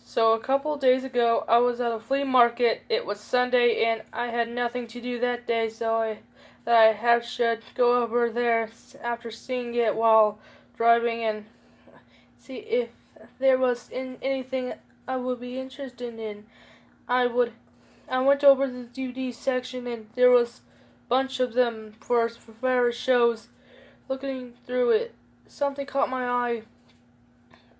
So a couple of days ago, I was at a flea market. It was Sunday, and I had nothing to do that day, so I should go over there after seeing it while driving and see if there was anything I would be interested in. I would. I went over the DVD section, and there was a bunch of them for various shows. Looking through it, something caught my eye.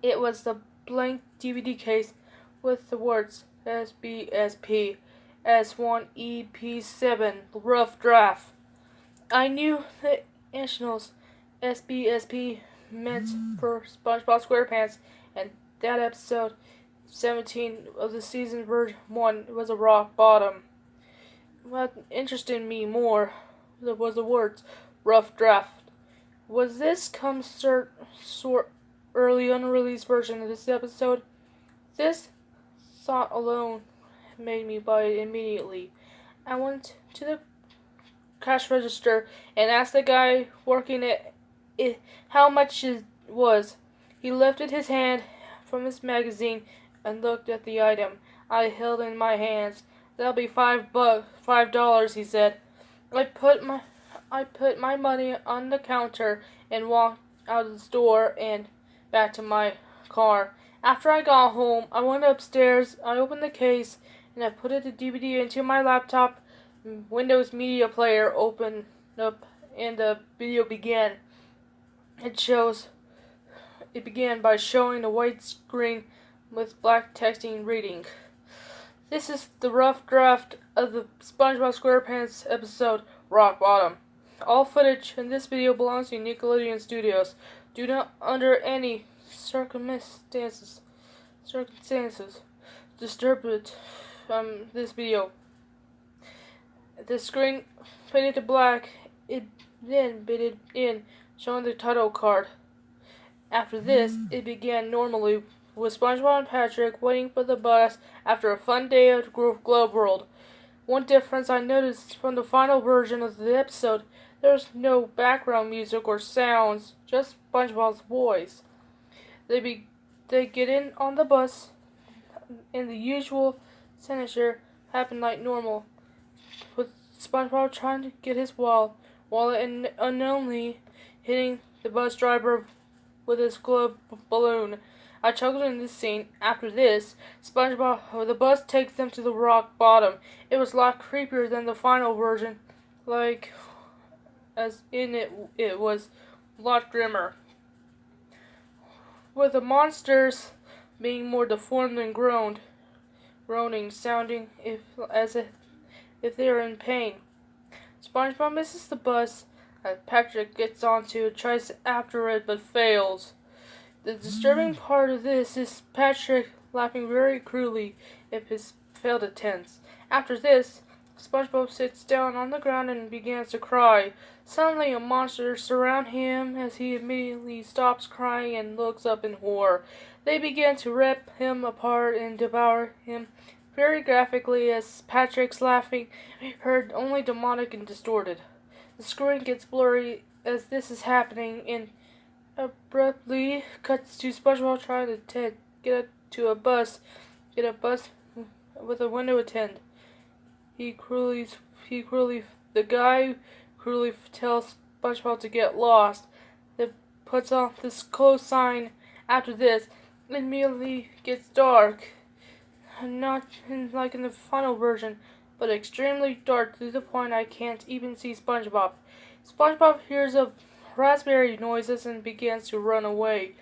It was the blank DVD case with the words SBSP S1EP7 Rough Draft. I knew the initials SBSP meant for SpongeBob SquarePants, and that episode 17 of the season version 1 was a rock bottom. What interested me more was the words Rough Draft. Was this sort early unreleased version of this episode? This thought alone made me buy it immediately. I went to the cash register and asked the guy working it how much it was. He lifted his hand from his magazine and looked at the item I held in my hands. "That'll be $5, he said. I put my money on the counter and walked out of the store and back to my car. After I got home, I went upstairs, I opened the case, and I put the DVD into my laptop. Windows Media Player opened up, and the video began. It began by showing a white screen with black texting reading, "This is the rough draft of the SpongeBob SquarePants episode Rock Bottom. All footage in this video belongs to Nickelodeon Studios. Do not, under any circumstances, disturb it from this video." The screen faded to black. It then faded in, showing the title card. After this, it began normally, with SpongeBob and Patrick waiting for the bus after a fun day at Globe World. One difference I noticed from the final version of the episode, there's no background music or sounds, just SpongeBob's voice. They get in on the bus, and the usual signature happened like normal, with SpongeBob trying to get his wallet and unknowingly hitting the bus driver with his glove balloon. I chuckled in this scene. After this, the bus takes them to the rock bottom. It was a lot creepier than the final version, as in it was a lot grimmer, with the monsters being more deformed and groaning, sounding as if they are in pain. SpongeBob misses the bus as Patrick gets onto it, tries after it, but fails. The disturbing part of this is Patrick laughing very cruelly at his failed attempts. After this, SpongeBob sits down on the ground and begins to cry. Suddenly, a monster surrounds him as he immediately stops crying and looks up in horror. They begin to rip him apart and devour him very graphically as Patrick's laughing heard only demonic and distorted. The screen gets blurry as this is happening and abruptly cuts to SpongeBob trying to get a bus with a window attend. The guy cruelly tells SpongeBob to get lost. That puts on this close sign. After this, it immediately gets dark. Not like in the final version, but extremely dark to the point I can't even see SpongeBob. SpongeBob hears of raspberry noises and begins to run away.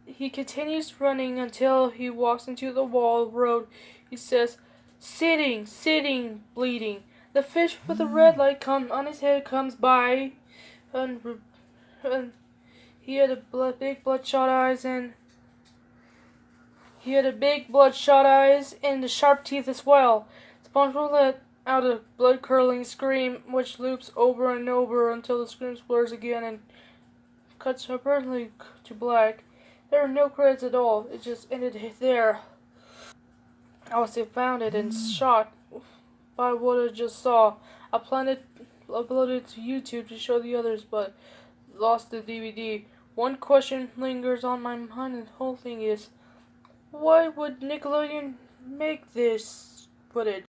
He continues running until he walks into the wall road. He says, sitting, bleeding. The fish with the red light on his head comes by, and he had a big bloodshot eyes and the sharp teeth as well. SpongeBob let out a blood-curdling scream, which loops over and over until the scream blurs again and cuts abruptly to black. There are no credits at all. It just ended there. I was confounded and shocked by what I just saw. I planned to upload it to YouTube to show the others, but lost the DVD. One question lingers on my mind, and the whole thing is, Why would Nickelodeon make this footage?